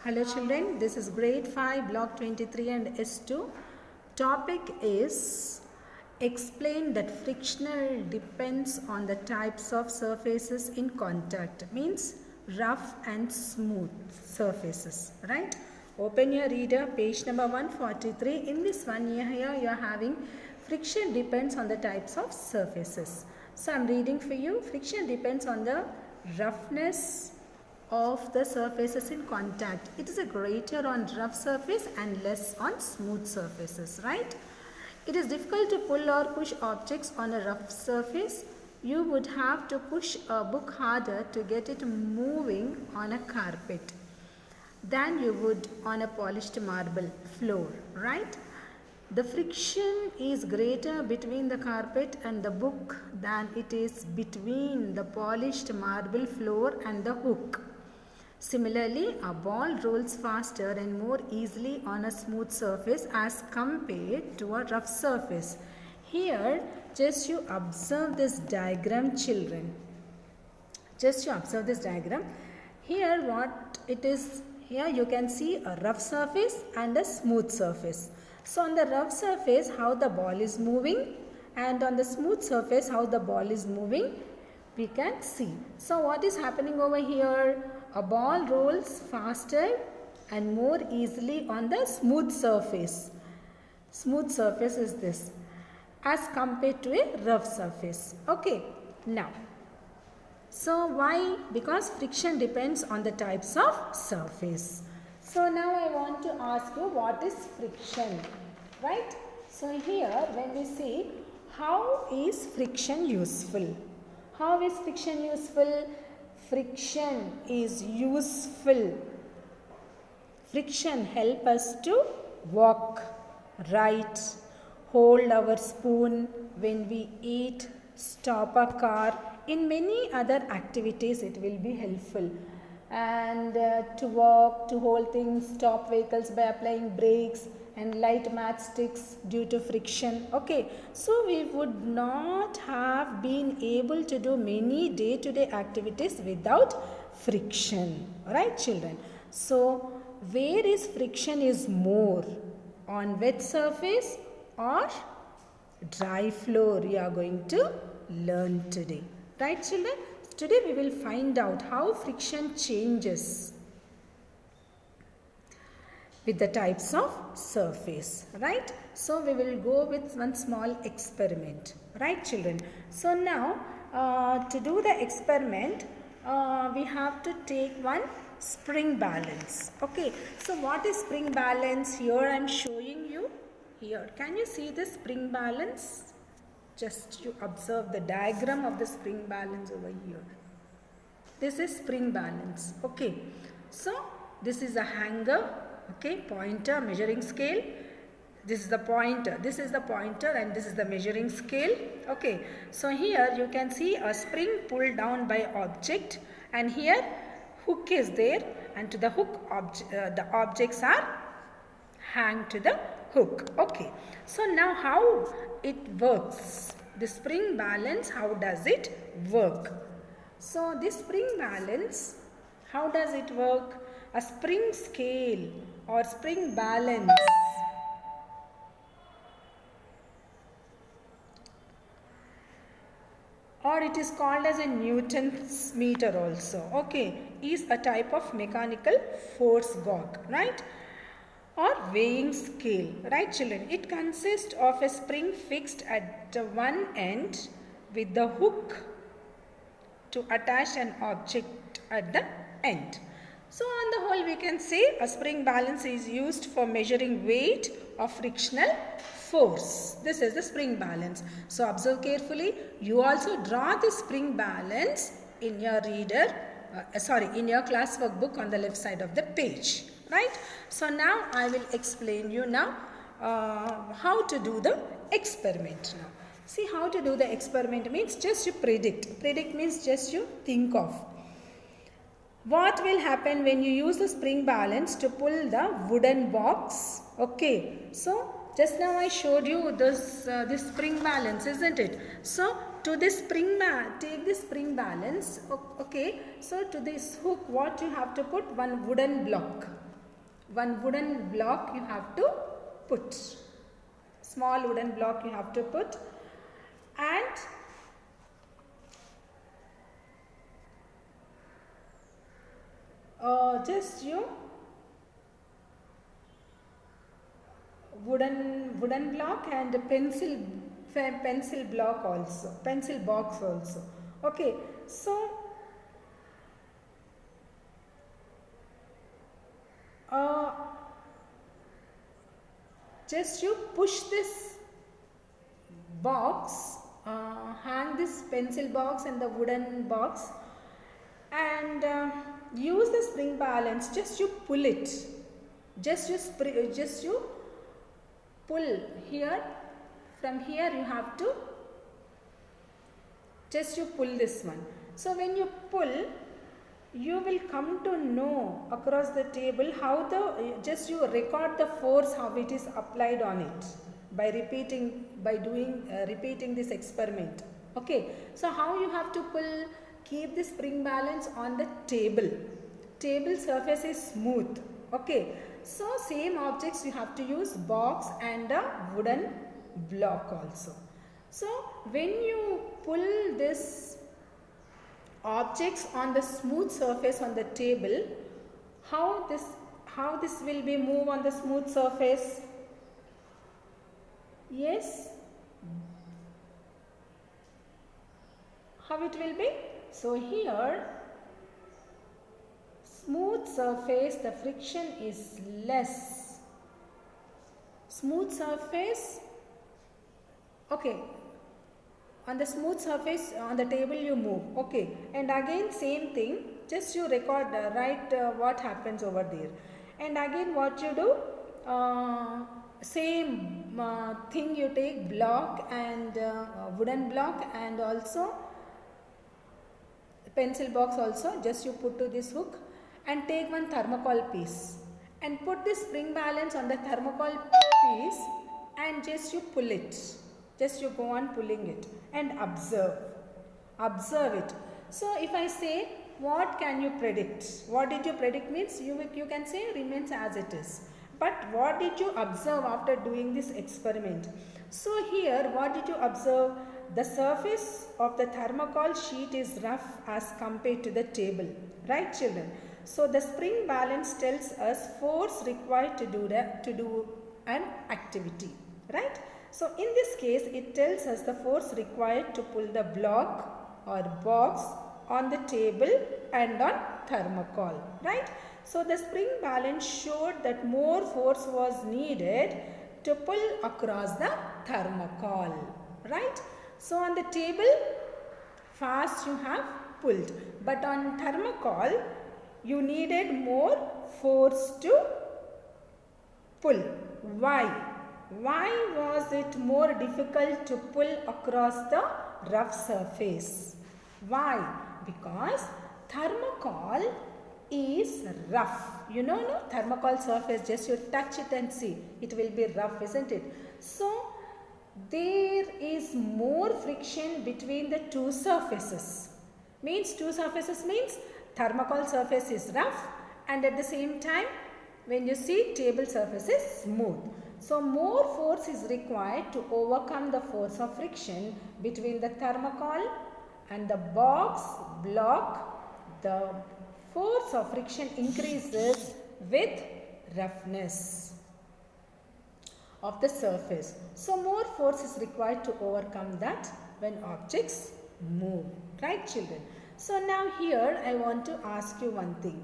Hello children, this is grade 5 block 23 and S2. Topic is explain that frictional depends on the types of surfaces in contact, means rough and smooth surfaces, right? Open your reader, page number 143. In this one here you are having friction depends on the types of surfaces. So I am reading for you. Friction depends on the roughness of the surfaces in contact. It is a greater on rough surface and less on smooth surfaces, right? It is difficult to pull or push objects on a rough surface. You would have to push a book harder to get it moving on a carpet than you would on a polished marble floor, right? The friction is greater between the carpet and the book than it is between the polished marble floor and the hook. Similarly, a ball rolls faster and more easily on a smooth surface as compared to a rough surface. Here, just you observe this diagram, children. Just you observe this diagram. Here what it is, here you can see a rough surface and a smooth surface. So on the rough surface, how the ball is moving, and on the smooth surface, how the ball is moving, we can see. So what is happening over here? A ball rolls faster and more easily on the smooth surface. Smooth surface is this as compared to a rough surface. Okay, now. So why? Because friction depends on the types of surface. So now I want to ask you, what is friction, right? So here when we see, how is friction useful? How is friction useful? Friction is useful. Friction helps us to walk, write, hold our spoon when we eat, stop a car. In many other activities it will be helpful. And to walk, to hold things, stop vehicles by applying brakes and light matchsticks due to friction. Okay, so we would not have been able to do many day-to-day activities without friction. Right, children? So where is friction is more? On wet surface or dry floor? You are going to learn today. Right, children? Today we will find out how friction changes with the types of surface, right? So we will go with one small experiment, right, children? So now to do the experiment, we have to take one spring balance. Okay, so what is spring balance? Here I am showing you. Here, can you see this spring balance? Just you observe the diagram of the spring balance over here. This is spring balance. Okay, so this is a hanger. Okay, pointer, measuring scale. This is the pointer. This is the pointer and this is the measuring scale. Okay, so here you can see a spring pulled down by object, and here hook is there, and to the hook the objects are hang to the hook. Okay, so now how it works? The spring balance, how does it work? So this spring balance, how does it work? A spring scale or spring balance or it is called as a Newton's meter also, okay, is a type of mechanical force gauge, right? Or weighing scale, right, children? It consists of a spring fixed at one end with the hook to attach an object at the end. So on the whole we can say a spring balance is used for measuring weight or frictional force. This is the spring balance. So observe carefully. You also draw the spring balance in your reader, in your classwork book on the left side of the page. Right? So now I will explain you now how to do the experiment now. See, how to do the experiment means just you predict. Predict means just you think of. What will happen when you use the spring balance to pull the wooden box? Okay, so just now I showed you this spring balance, isn't it? So to this spring, take this spring balance. Okay, so to this hook, what you have to put? One wooden block. one wooden block you have to put. Small wooden block you have to put, and just you wooden block and pencil block also, pencil box also. Okay, so just you push this box, hang this pencil box and the wooden box, and use the spring balance. Just you pull it. Just you pull here. From here you have to just you pull this one. So when you pull, you will come to know across the table how just you record the force, how it is applied on it by repeating this experiment. Okay, so how you have to pull? Keep the spring balance on the table. Table surface is smooth. Okay, so same objects you have to use box and a wooden block also. So when you pull this objects on the smooth surface on the table, how this will be move on the smooth surface? Yes, how it will be? So here, smooth surface, the friction is less. Smooth surface, okay, on the smooth surface on the table you move. Okay, and again same thing, just you record, write what happens over there. And again what you do, same thing, you take block and wooden block and also pencil box also, just you put to this hook and take one thermocol piece and put this spring balance on the thermocol piece and just you pull it. Just you go on pulling it and observe it. So if I say, what can you predict? What did you predict means you can say remains as it is. But what did you observe after doing this experiment? So here what did you observe? The surface of the thermocol sheet is rough as compared to the table. Right, children? So the spring balance tells us force required to do an activity. Right? So in this case, it tells us the force required to pull the block or box on the table and on thermocol. Right? So the spring balance showed that more force was needed to pull across the thermocol. Right? So on the table, fast you have pulled, but on thermocol, you needed more force to pull. Why? Why was it more difficult to pull across the rough surface? Why? Because thermocol is rough. You know, no? Thermocol surface, just you touch it and see. It will be rough, isn't it? So, there is more friction between the two surfaces. Means two surfaces means thermocol surface is rough and at the same time when you see table surface is smooth. So more force is required to overcome the force of friction between the thermocol and the box block. The force of friction increases with roughness of the surface. So more force is required to overcome that when objects move. Right, children? So now here I want to ask you one thing.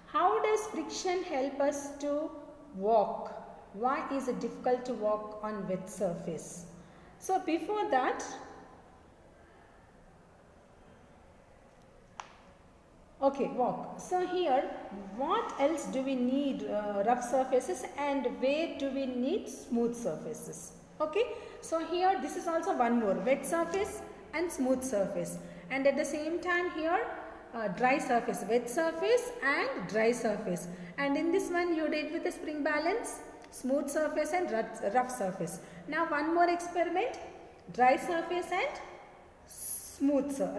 How does friction help us to walk? Why is it difficult to walk on wet surface? So before that, okay, walk. So here, what else do we need? Rough surfaces, and where do we need smooth surfaces? Okay, so here this is also one more, wet surface and smooth surface, and at the same time here dry surface, wet surface and dry surface, and in this one you did with the spring balance, smooth surface and rough surface. Now one more experiment, dry surface and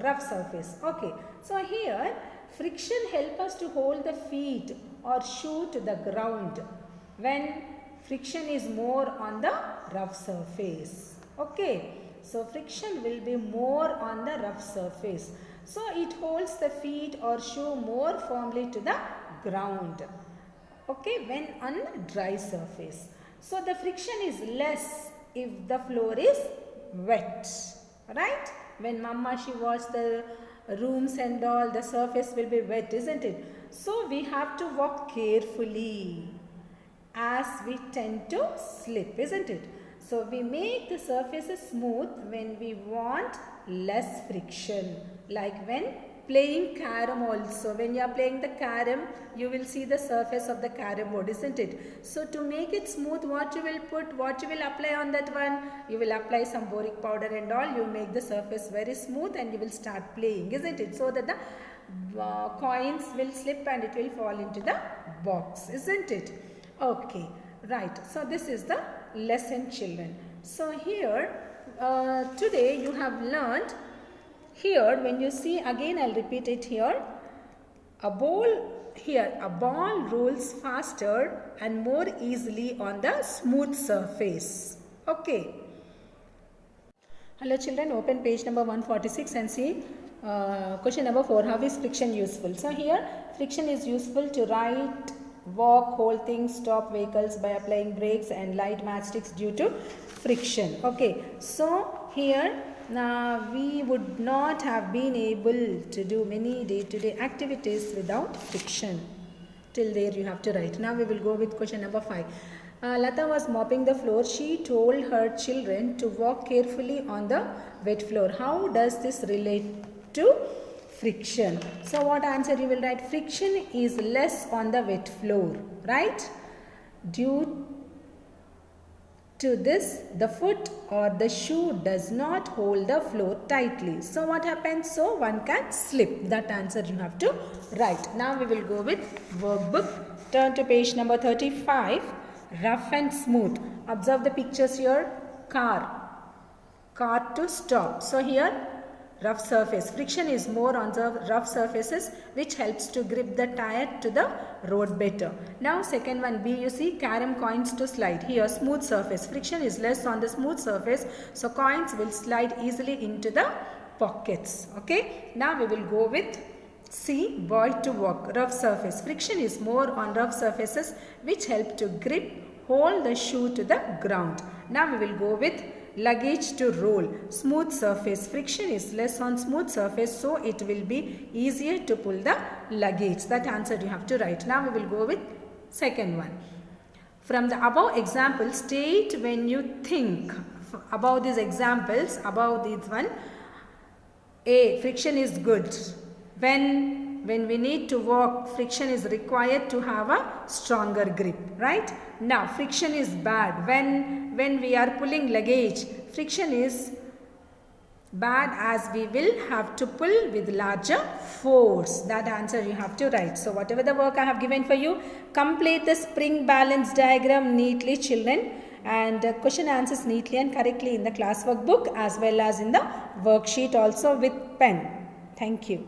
rough surface. Okay, so here friction help us to hold the feet or shoe to the ground when friction is more on the rough surface. Okay, so friction will be more on the rough surface. So it holds the feet or shoe more firmly to the ground. Okay, when on dry surface. So the friction is less if the floor is wet. Right? When mama she washes the rooms and all, the surface will be wet, isn't it? So we have to walk carefully as we tend to slip, isn't it? So we make the surfaces smooth when we want less friction. Like when playing carom also. When you are playing the carom, you will see the surface of the carom board, isn't it? So to make it smooth, what you will put, what you will apply on that one? You will apply some boric powder and all. You make the surface very smooth and you will start playing, isn't it? So that the coins will slip and it will fall into the box, isn't it? Okay, right. So this is the lesson, children. So here, today you have learned. Here, when you see, again I'll repeat it here. A ball rolls faster and more easily on the smooth surface. Okay. Hello children, open page number 146 and see question number 4. How is friction useful? So here, friction is useful to ride, walk, hold things, stop vehicles by applying brakes and light matchsticks due to friction. Okay, so here we would not have been able to do many day-to-day activities without friction. Till there you have to write. Now we will go with question number 5. Lata was mopping the floor. She told her children to walk carefully on the wet floor. How does this relate to friction? So what answer you will write? Friction is less on the wet floor, right? Due to this, the foot or the shoe does not hold the floor tightly. So what happens? So one can slip. That answer you have to write. Now we will go with workbook. Turn to page number 35. Rough and smooth. Observe the pictures here. Car to stop. So here, rough surface. Friction is more on the rough surfaces, which helps to grip the tire to the road better. Now second one, B, you see carom coins to slide. Here smooth surface. Friction is less on the smooth surface, so coins will slide easily into the pockets. Okay. Now we will go with C, boy to walk. Rough surface. Friction is more on rough surfaces, which help to grip, hold the shoe to the ground. Now we will go with luggage to roll. Smooth surface. Friction is less on smooth surface, so it will be easier to pull the luggage. That answer you have to write. Now we will go with second one. From the above examples, state when you think about these examples, about this one. A, friction is good. When we need to walk, friction is required to have a stronger grip, right? Now, friction is bad. When we are pulling luggage, friction is bad as we will have to pull with larger force. That answer you have to write. So, whatever the work I have given for you, complete the spring balance diagram neatly, children, and question answers neatly and correctly in the class workbook as well as in the worksheet also with pen. Thank you.